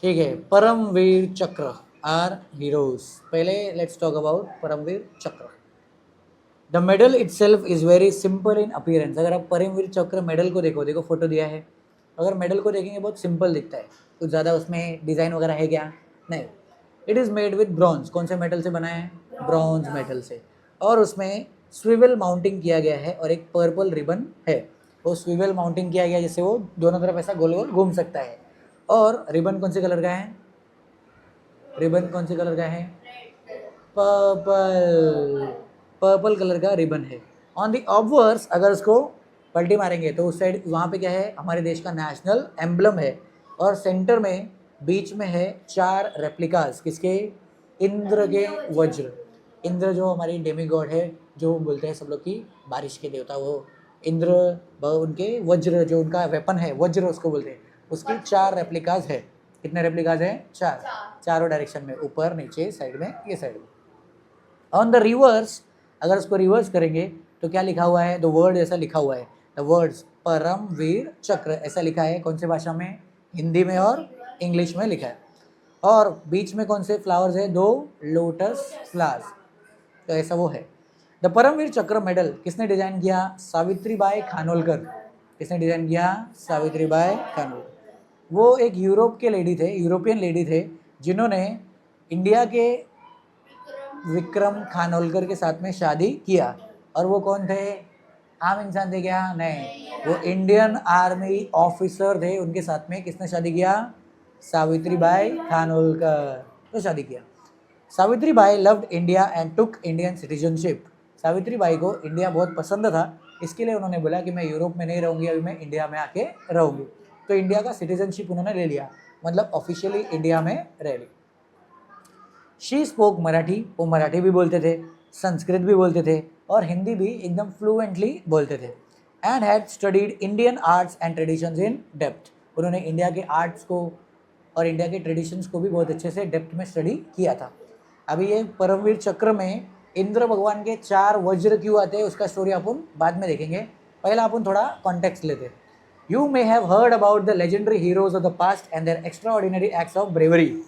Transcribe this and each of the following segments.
ठीक है, परमवीर चक्र आर हीरोज। पहले लेट्स टॉक अबाउट परमवीर चक्र। The medal it self is very simple in appearance. अगर आप परमवीर चक्र मेडल को देखो, देखो फोटो दिया है, अगर मेडल को देखेंगे बहुत सिंपल दिखता है, कुछ ज़्यादा उसमें डिज़ाइन वगैरह है क्या? नहीं। It is made with bronze. कौन से मेटल से बना है? ब्रॉन्ज मेटल से। और उसमें स्विवल माउंटिंग किया गया है और एक पर्पल रिबन है। वो स्विवल माउंटिंग किया गया जिससे वो दोनों तरफ ऐसा गोल गोल घूम सकता है। और रिबन कौन से कलर का है? रिबन कौन से कलर का है? पर्पल। पर्पल कलर का रिबन है। ऑन दी ऑब्वर्स अगर उसको पलटी मारेंगे तो उस साइड वहाँ पे क्या है? हमारे देश का नेशनल एम्बलम है। और सेंटर में बीच में है 4 रेप्लिकास। किसके? इंद्र के वज्र। इंद्र जो हमारी डेमी गॉड है, जो बोलते हैं सब लोग की बारिश के देवता, वो इंद्र। उनके वज्र जो उनका वेपन है, वज्र उसको बोलते हैं, उसकी 4 रेप्लिकास है। कितने रेप्लिकास हैं? 4। चारों डायरेक्शन में, ऊपर नीचे साइड में, ये साइड में। ऑन द रिवर्स अगर उसको रिवर्स करेंगे तो क्या लिखा हुआ है? द वर्ड ऐसा लिखा हुआ है, द वर्ड्स परमवीर चक्र ऐसा लिखा है। कौन सी भाषा में? हिंदी में और इंग्लिश में लिखा है। और बीच में कौन से फ्लावर्स है? 2 लोटस फ्लावर्स। तो ऐसा वो है। द परमवीर चक्र मेडल किसने डिजाइन किया? सावित्रीबाई खानोलकर। किसने डिजाइन किया? सावित्रीबाई खानोलकर। वो एक यूरोप के लेडी थे, यूरोपियन लेडी थे, जिन्होंने इंडिया के विक्रम खानोलकर के साथ में शादी किया। और वो कौन थे? आम इंसान थे क्या? नहीं, वो इंडियन आर्मी ऑफिसर थे। उनके साथ में किसने शादी किया? सावित्रीबाई खानोलकर तो शादी किया। Savitribai loved India and took Indian citizenship. Savitribai को इंडिया बहुत पसंद था, इसके लिए उन्होंने बोला कि मैं यूरोप में नहीं रहूँगी, अभी मैं इंडिया में आके रहूँगी। तो इंडिया का सिटीजनशिप उन्होंने ले लिया, मतलब ऑफिशियली इंडिया में रह ली। शी स्पोक मराठी, वो मराठी भी बोलते थे, संस्कृत भी बोलते थे और हिंदी भी एकदम फ्लुएंटली बोलते थे। And had studied Indian arts and traditions in depth. उन्होंने इंडिया के आर्ट्स को और इंडिया के ट्रेडिशंस को भी बहुत अच्छे से डेप्थ में स्टडी किया था। अभी ये परमवीर चक्र में इंद्र भगवान के 4 वज्र क्यों आते हैं उसका स्टोरी अपन बाद में देखेंगे। पहला अपन थोड़ा कॉन्टेक्स्ट लेते हैं। You may have heard about the legendary heroes of the past and their extraordinary acts of bravery.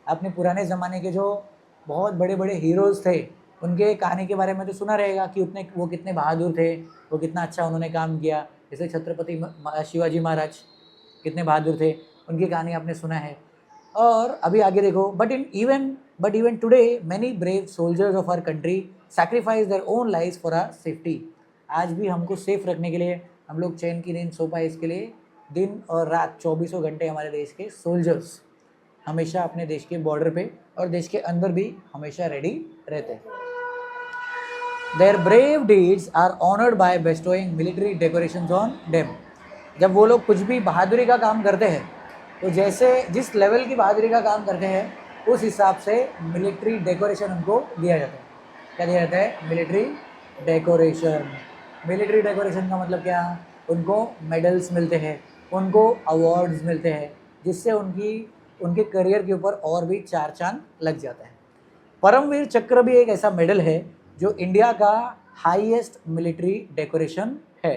आपने पुराने ज़माने के जो बहुत बड़े बड़े हीरोज़ थे उनके कहानी के बारे में तो सुना रहेगा कि वो कितने बहादुर थे, वो कितना अच्छा उन्होंने काम किया। जैसे छत्रपति शिवाजी महाराज कितने बहादुर थे, उनकी कहानी आपने सुना है। और अभी आगे देखो, but even today many brave soldiers of our country sacrifice their own lives for our safety. आज भी हमको सेफ रखने के लिए, हम लोग चैन की नींद सो पाए इसके लिए दिन और रात 24 घंटे हमारे देश के सोल्जर्स हमेशा अपने देश के बॉर्डर पे और देश के अंदर भी हमेशा रेडी रहते हैं। Their brave deeds are honoured by bestowing military decorations on them. जब वो लोग कुछ भी बहादुरी का काम करते हैं तो जैसे जिस लेवल की बहादुरी का काम करते हैं उस हिसाब से मिलिट्री डेकोरेशन उनको दिया जाता है। क्या दिया जाता है? Military decoration. मिलिट्री डेकोरेशन का मतलब क्या? उनको मेडल्स मिलते हैं, उनको अवार्ड्स मिलते हैं, जिससे उनके करियर के ऊपर और भी 4 चांद लग जाता है। परमवीर चक्र भी एक ऐसा मेडल है जो इंडिया का हाईएस्ट मिलिट्री डेकोरेशन है।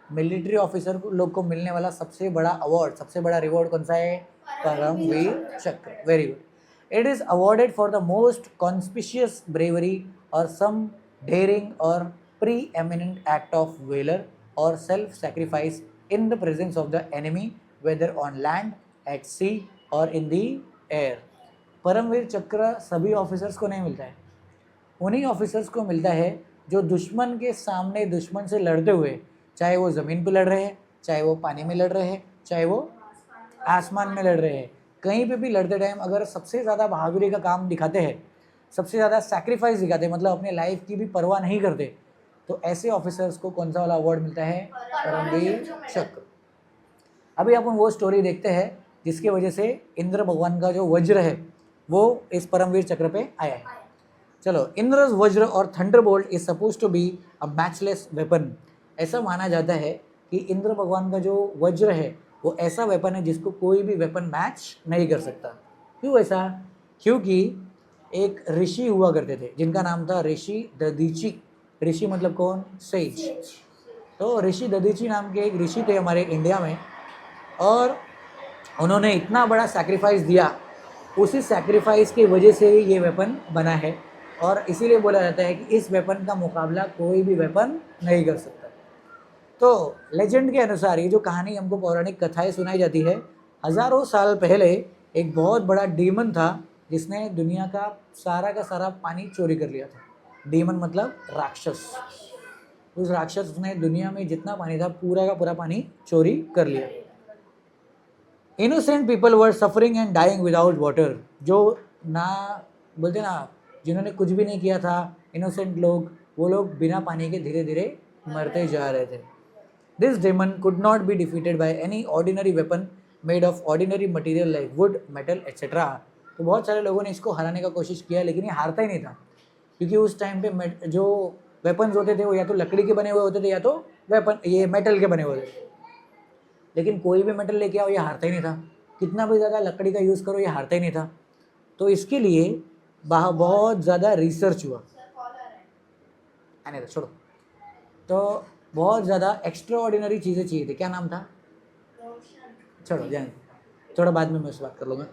मिलिट्री ऑफिसर लोग को मिलने वाला सबसे बड़ा अवार्ड, सबसे बड़ा रिवॉर्ड कौन सा है? Paramvir Chakra. Very good. It is awarded for the most conspicuous bravery और सम डेयरिंग और pre-eminent act of valour और self sacrifice in the presence of the enemy, whether on land, at sea और in the air. Paramvir चक्र सभी officers को नहीं मिलता है, उन्हीं ऑफिसर्स को मिलता है जो दुश्मन के सामने दुश्मन से लड़ते हुए, चाहे वो ज़मीन पे लड़ रहे हैं, चाहे वो पानी में लड़ रहे हैं, चाहे वो आसमान में लड़ रहे हैं, कहीं पे भी लड़ते टाइम अगर सबसे ज़्यादा बहादुरी का काम दिखाते हैं, सबसे ज़्यादा सैक्रिफाइस दिखाते हैं, मतलब अपने लाइफ की भी परवाह नहीं करते, तो ऐसे ऑफिसर्स को कौन सा वाला अवार्ड मिलता है? परमवीर चक्र। अभी अपन वो स्टोरी देखते हैं जिसकी वजह से इंद्र भगवान का जो वज्र है वो इस परमवीर चक्र पे आया है। चलो, इंद्रज वज्र और thunderbolt is suppose to be a matchless weapon. ऐसा माना जाता है कि इंद्र भगवान का जो वज्र है वो ऐसा वेपन है जिसको कोई भी वेपन मैच नहीं कर सकता। क्यों ऐसा? क्योंकि एक ऋषि हुआ करते थे जिनका नाम था ऋषि दधीची। ऋषि मतलब कौन? सेज। तो ऋषि दधीची नाम के एक ऋषि थे हमारे इंडिया में, और उन्होंने इतना बड़ा सैक्रिफाइस दिया, उसी सैक्रिफाइस की वजह से ही ये वेपन बना है, और इसीलिए बोला जाता है कि इस वेपन का मुकाबला कोई भी वेपन नहीं कर सकता। तो लेजेंड के अनुसार ये जो कहानी हमको पौराणिक कथाएं सुनाई जाती है, हज़ारों साल पहले एक बहुत बड़ा डीमन था जिसने दुनिया का सारा पानी चोरी कर लिया था। डीमन मतलब राक्षस। उस राक्षस ने दुनिया में जितना पानी था पूरा का पूरा पानी चोरी कर लिया। Innocent people were suffering and dying without water. जो ना बोलते ना, जिन्होंने कुछ भी नहीं किया था, इनोसेंट लोग, वो लोग बिना पानी के धीरे धीरे मरते जा रहे थे। This demon could not be defeated by any ordinary weapon made of ordinary material like wood, metal etcetera. तो बहुत सारे लोगों ने इसको हराने का कोशिश किया, लेकिन ये हारता ही नहीं था, क्योंकि उस टाइम पे जो वेपन्स होते थे वो या तो लकड़ी के बने हुए होते थे या तो वेपन ये मेटल के बने हुए थे। लेकिन कोई भी मेटल लेके आओ ये हारता ही नहीं था, कितना भी ज़्यादा लकड़ी का यूज़ करो ये हारता ही नहीं था। तो इसके लिए बहुत ज़्यादा रिसर्च हुआ, आने दो छोड़ो। तो बहुत ज़्यादा एक्स्ट्रा ऑर्डिनरी चीज़ें चाहिए थी। क्या नाम था? छोड़ो जाने, थोड़ा बाद में मैं उससे बात कर लूँगा।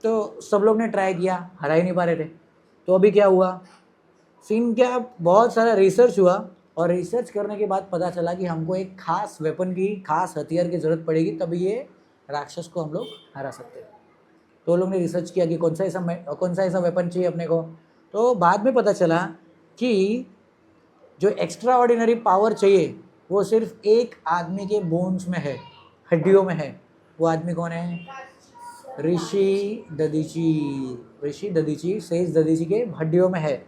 तो सब लोग ने ट्राई किया, हरा ही नहीं पा रहे थे। तो अभी क्या हुआ सीन, क्या बहुत सारा रिसर्च हुआ, और रिसर्च करने के बाद पता चला कि हमको एक खास वेपन की, खास हथियार की ज़रूरत पड़ेगी, तभी ये राक्षस को हम लोग हरा सकते हैं। तो लोग ने रिसर्च किया कि कौन सा ऐसा वेपन चाहिए अपने को। तो बाद में पता चला कि जो एक्स्ट्रा ऑर्डिनरी पावर चाहिए वो सिर्फ एक आदमी के बोन्स में है, हड्डियों में है। वो आदमी कौन है? ऋषि दधीची शेष दधीची के हड्डियों में है।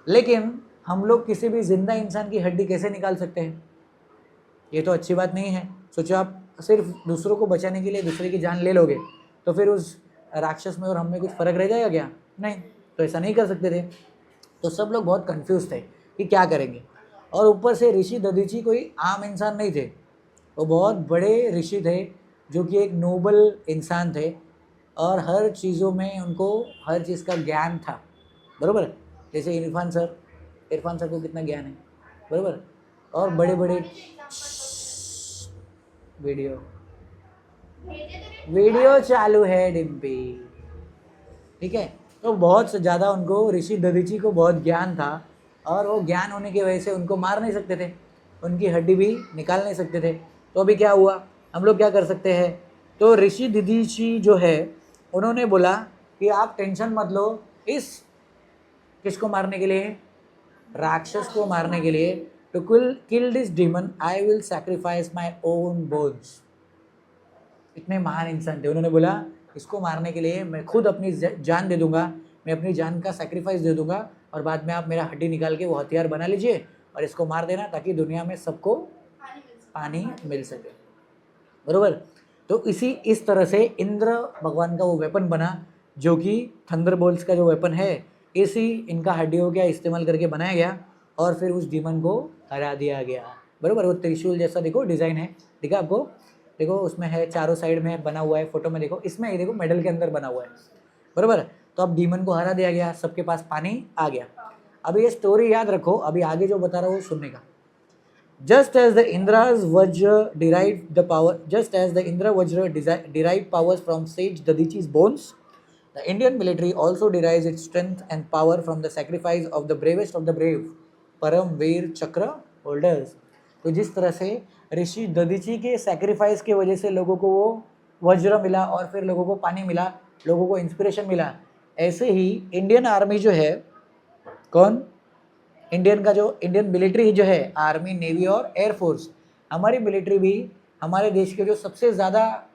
लेकिन हम लोग किसी भी जिंदा इंसान की हड्डी कैसे निकाल सकते हैं? ये तो अच्छी बात नहीं है। सोचो आप सिर्फ दूसरों को बचाने के लिए दूसरे की जान ले लोगे, तो फिर उस राक्षस में और हम में कुछ फ़र्क रह जाएगा क्या? नहीं, तो ऐसा नहीं कर सकते थे। तो सब लोग बहुत कंफ्यूज थे कि क्या करेंगे। और ऊपर से ऋषि दधीची कोई आम इंसान नहीं थे, वो बहुत बड़े ऋषि थे, जो कि एक नोबल इंसान थे, और हर चीज़ों में उनको हर चीज़ का ज्ञान था। बरोबर, जैसे इरफान सर को कितना ज्ञान है, बरोबर। और बड़े बड़े वीडियो चालू है डिम्पी, ठीक है। तो बहुत ज़्यादा उनको, ऋषि दधीची को बहुत ज्ञान था, और वो ज्ञान होने की वजह से उनको मार नहीं सकते थे, उनकी हड्डी भी निकाल नहीं सकते थे। तो अभी क्या हुआ, हम लोग क्या कर सकते हैं? तो ऋषि दधीची जो है उन्होंने बोला कि आप टेंशन मत लो, इस किसको मारने के लिए? राक्षस को मारने के लिए। To kill this demon I will sacrifice my own bones. इतने महान इंसान थे, उन्होंने बोला इसको मारने के लिए मैं खुद अपनी जान दे दूंगा, मैं अपनी जान का सैक्रिफाइस दे दूंगा, और बाद में आप मेरा हड्डी निकाल के वो हथियार बना लीजिए और इसको मार देना, ताकि दुनिया में सबको पानी मिल सके। बरोबर। तो इस तरह से इंद्र भगवान का वो वेपन बना, जो कि थंडरबोल्ट्स का जो वेपन है, इसी इनका हड्डियों का इस्तेमाल करके बनाया गया, और फिर उस डीमन को हरा दिया गया। बरोबर। वो त्रिशूल जैसा देखो डिज़ाइन है, ठीक है आपको, देखो उसमें है, चारों साइड में बना हुआ है, फोटो में देखो, इसमें ये देखो मेडल के अंदर बना हुआ है। बरोबर। तो अब डीमन को हरा दिया गया, सबके पास पानी आ गया। अभी ये स्टोरी याद रखो, अभी आगे जो बता रहा हूँ सुनने का। Just as the Indra's Vajra derived powers from sage Dadichi's bones, the Indian military also derives its strength and power from the sacrifice of the bravest of the brave, Paramveer Chakra holders. तो जिस तरह से ऋषि दधीची के sacrifice की वजह से लोगों को वो वज्र मिला, और फिर लोगों को पानी मिला, लोगों को इंस्पिरेशन मिला, ऐसे ही इंडियन आर्मी जो है, कौन? इंडियन मिलिट्री जो है, आर्मी, नेवी और एयरफोर्स, हमारी मिलिट्री भी हमारे देश के जो सबसे ज़्यादा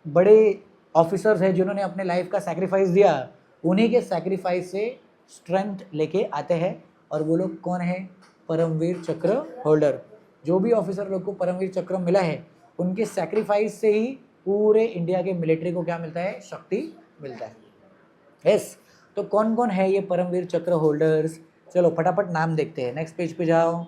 बड़े ऑफिसर्स हैं जिन्होंने अपने लाइफ का सैक्रिफाइस दिया, उन्हीं के सैक्रिफाइस से स्ट्रेंथ लेके आते हैं। और वो लोग कौन है? परमवीर चक्र होल्डर। जो भी ऑफिसर लोग को परमवीर चक्र मिला है, उनके सैक्रिफाइस से ही पूरे इंडिया के मिलिट्री को क्या मिलता है? शक्ति मिलता है। यस। तो कौन कौन है ये परमवीर चक्र होल्डर्स? चलो फटाफट नाम देखते हैं, नेक्स्ट पेज पे जाओ।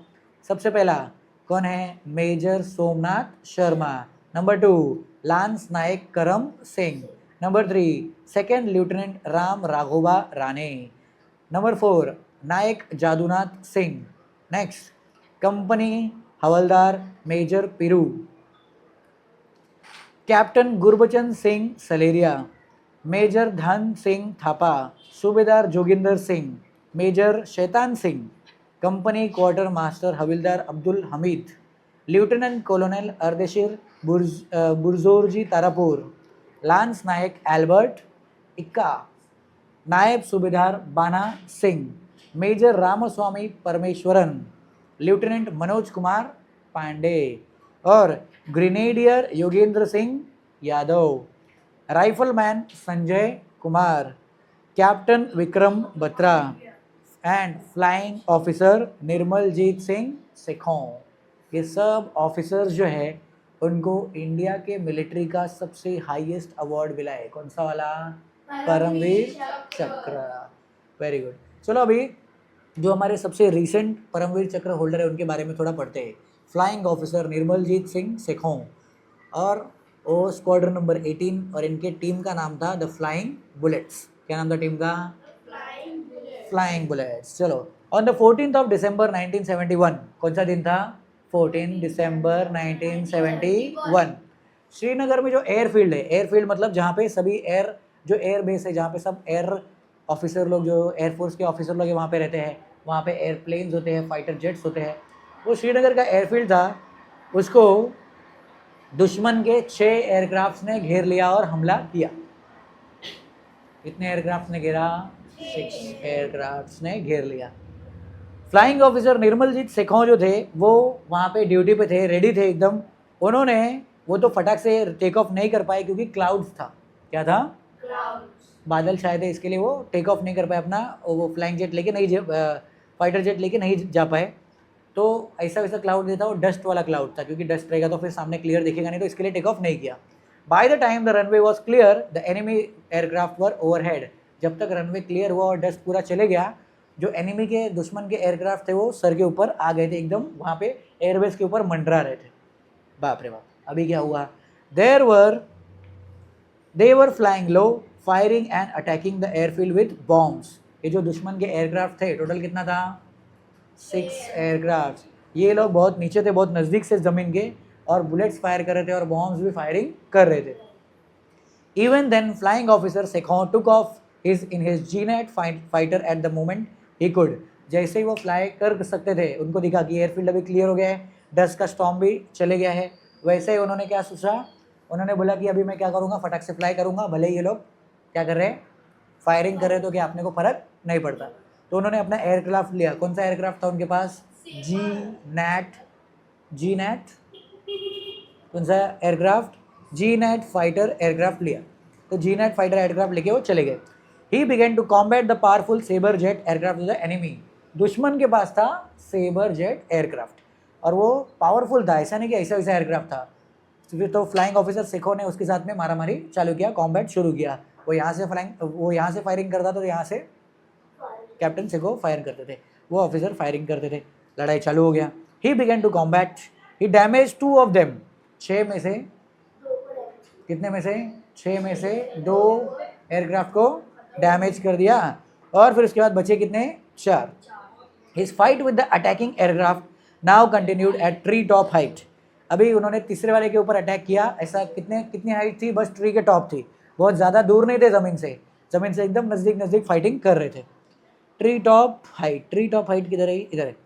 सबसे पहला कौन है? Major Somnath Sharma. Number 2 lance naik Karam Singh. Number 3 second lieutenant Ram Raghoba Rane. Number 4 naik Jadunath Singh. Next company havildar major Piru. Captain Gurbachan Singh Salaria, major Dhan Singh Thapa, subedar Joginder Singh, major Shaitan Singh, company quartermaster havildar Abdul Hamid, lieutenant colonel Ardeshir Burzorji Tarapore, lance naik Albert Ekka, naib subedar Bana Singh, major Ramaswamy Parameswaran, lieutenant Manoj Kumar Pandey और grenadier Yogendra Singh Yadav, rifleman Sanjay Kumar, captain Vikram Batra and flying officer Nirmaljit Singh Sekhon. ये सब ऑफिसर्स जो है उनको इंडिया के मिलिट्री का सबसे highest award मिला है। कौन सा वाला? परमवीर चक्र। Very good. चलो अभी जो हमारे सबसे रिसेंट परमवीर चक्र होल्डर है उनके बारे में थोड़ा पढ़ते हैं। फ्लाइंग ऑफिसर निर्मलजीत सिंह सेखों, और वो स्क्वाड्रन नंबर 18 और इनके टीम का नाम था द फ्लाइंग बुलेट्स। क्या नाम था टीम का? Flying bullets. चलो, on the 14th of December 1971, कौन सा दिन था? 14 दिसंबर 1971, श्रीनगर में जो एयरफील्ड है, एयरफील्ड मतलब जहाँ पे सभी जो एयर बेस है, जहाँ पे सब एयर ऑफिसर लोग, जो एयरफोर्स के ऑफिसर लोग वहाँ पे रहते हैं, वहाँ पे एयरप्लेन्स होते हैं, फाइटर जेट्स होते हैं, वो श्रीनगर का एयरफील्ड था। उसको दुश्मन के 6 एयरक्राफ्ट ने घेर लिया और हमला किया। कितने एयरक्राफ्ट ने घेरा? 6 एयरक्राफ्ट ने घेर लिया। फ्लाइंग ऑफिसर निर्मलजीत सेखों जो थे वो वहाँ पे ड्यूटी पे थे, रेडी थे एकदम। उन्होंने वो तो फटाक से टेक ऑफ नहीं कर पाए क्योंकि क्लाउड्स था। क्या था? बादल छाए थे, इसके लिए वो टेक ऑफ नहीं कर पाए अपना, वो फ्लाइंग जेट लेके नहीं, फाइटर जेट लेके नहीं जा पाए। तो ऐसा वैसा क्लाउड नहीं था, वो डस्ट वाला क्लाउड था, क्योंकि डस्ट रहेगा तो फिर सामने क्लियर दिखेगा नहीं, तो इसके लिए टेक ऑफ नहीं किया। By the time the runway was clear the enemy aircraft were overhead. जब तक रनवे क्लियर हुआ और डस्ट पूरा चले गया, जो एनिमी के दुश्मन के एयरक्राफ्ट थे वो सर के ऊपर आ गए थे, एकदम वहाँ पे एयरबेस के ऊपर मंडरा रहे थे। बाप रे बाप। अभी क्या हुआ? They were flying low, firing and attacking the airfield with bombs. ये जो दुश्मन के एयरक्राफ्ट थे, टोटल कितना था? 6 एयरक्राफ्ट। ये लोग बहुत नीचे थे, बहुत नज़दीक से ज़मीन के, और बुलेट्स फायर कर रहे थे और बॉम्ब्स भी फायरिंग कर रहे थे। Even then flying officer Sekhon took off in his gnat fighter at the moment he could. जैसे ही वो फ्लाई कर सकते थे, उनको दिखा कि एयरफील्ड अभी क्लियर हो गया है, डस्ट का स्टॉर्म भी चले गया है, वैसे ही उन्होंने क्या सोचा? उन्होंने बोला कि अभी मैं क्या करूँगा, फटाक से फ्लाई करूँगा, भले ये लोग क्या कर रहे हैं, फायरिंग कर रहे हैं, तो क्या अपने को फ़र्क नहीं पड़ता। तो उन्होंने अपना एयरक्राफ्ट लिया। कौन सा एयरक्राफ्ट था उनके पास? जी नैट। कौन सा एयरक्राफ्ट? जी नैट फाइटर एयरक्राफ्ट लिया। तो जी नैट फाइटर एयरक्राफ्ट लेके वो चले गए। He began to combat the powerful Sabre jet aircraft of the enemy. दुश्मन के पास था सेबर जेट एयरक्राफ्ट, और वो पावरफुल था, ऐसा नहीं कि ऐसा वैसा एयरक्राफ्ट था। तो फ्लाइंग ऑफिसर सेखों ने उसके साथ में मारामारी चालू किया, कॉम्बैट शुरू किया। वो यहाँ से फायरिंग करता था, तो यहाँ से कैप्टन सेखों फायर करते थे, वो ऑफिसर फायरिंग करते थे। लड़ाई चालू हो गया। He began to combat, he damage 2 of them. 6 में से कितने में से? 6 में से 2 एयरक्राफ्ट को डैमेज कर दिया, और फिर उसके बाद बचे कितने? 4। His fight with the attacking aircraft now continued at tree top height. अभी उन्होंने तीसरे वाले के ऊपर अटैक किया। ऐसा कितनी हाइट थी? बस ट्री के टॉप थी, बहुत ज़्यादा दूर नहीं थे ज़मीन से एकदम नज़दीक फाइटिंग कर रहे थे। ट्री टॉप हाइट किधर है? इधर है।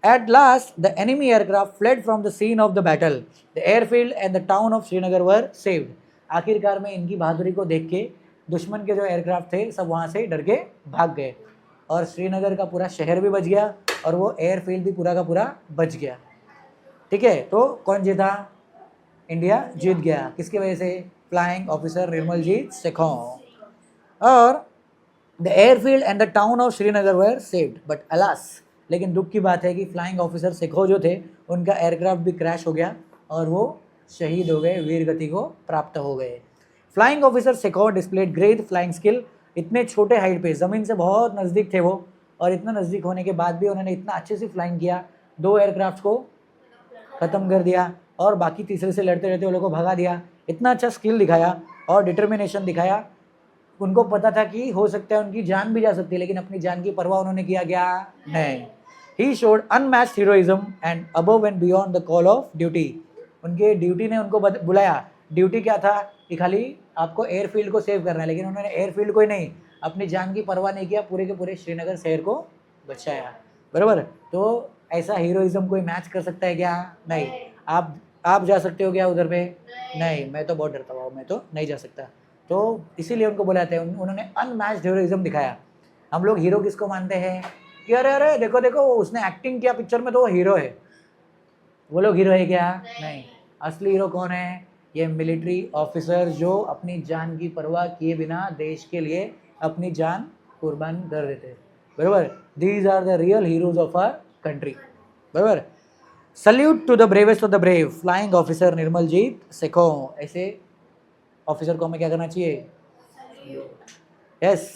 At last, the enemy aircraft fled from the scene of the battle. The airfield and the town of Srinagar were saved. आखिरकार में इनकी बहादुरी को देख के दुश्मन के जो एयरक्राफ्ट थे सब वहाँ से डर के भाग गए, और श्रीनगर का पूरा शहर भी बच गया, और वो एयरफील्ड भी पूरा का पूरा बच गया। ठीक है, तो कौन जीता? इंडिया जीत गया। किसकी वजह से? Flying officer Nirmaljit Sekhon. और the airfield and the town of Srinagar were saved, but alas, लेकिन दुख की बात है कि फ्लाइंग ऑफिसर सेखों जो थे उनका एयरक्राफ्ट भी क्रैश हो गया और वो शहीद हो गए, वीर गति को प्राप्त हो गए। Flying officer Sekhon displayed great flying skill. इतने छोटे हाइट पे, ज़मीन से बहुत नज़दीक थे वो, और इतना नज़दीक होने के बाद भी उन्होंने इतना अच्छे से फ्लाइंग किया, 2 एयरक्राफ्ट को ख़त्म कर दिया, और बाकी तीसरे से लड़ते लड़ते वो लोगों को भगा दिया। इतना अच्छा स्किल दिखाया और डिटर्मिनेशन दिखाया। उनको पता था कि हो सकता है उनकी जान भी जा सकती है, लेकिन अपनी जान की परवाह उन्होंने किया क्या? नहीं। He showed unmatched heroism and above and beyond the call of duty. उनके ड्यूटी ने उनको बुलाया ड्यूटी क्या था कि खाली आपको एयरफील्ड को सेव करना है, लेकिन उन्होंने एयरफील्ड को ही नहीं, अपनी जान की परवाह नहीं किया, पूरे के पूरे श्रीनगर शहर को बचाया। बराबर। तो ऐसा हीरोइज्म कोई मैच कर सकता है क्या? नहीं। आप जा सकते हो क्या उधर पे? नहीं, मैं तो बहुत डरता हूँ, मैं तो नहीं जा सकता। तो इसीलिए उनको बुलाते हैं, उन्होंने अनमैच्ड हीरोइज्म दिखाया। हम लोग हीरो किसको मानते हैं कि अरे अरे देखो देखो उसने एक्टिंग किया पिक्चर में तो वो हीरो है। वो लोग हीरो है क्या? नहीं। असली हीरो कौन है? ये मिलिट्री ऑफिसर जो अपनी जान की परवाह किए बिना देश के लिए अपनी जान कुर्बान कर देते हैं। बराबर। These are the real heroes of our country. बराबर। Salute to the bravest of the brave, flying officer Nirmaljit Sekhon. ऐसे ऑफिसर को हमें क्या करना चाहिए? यस।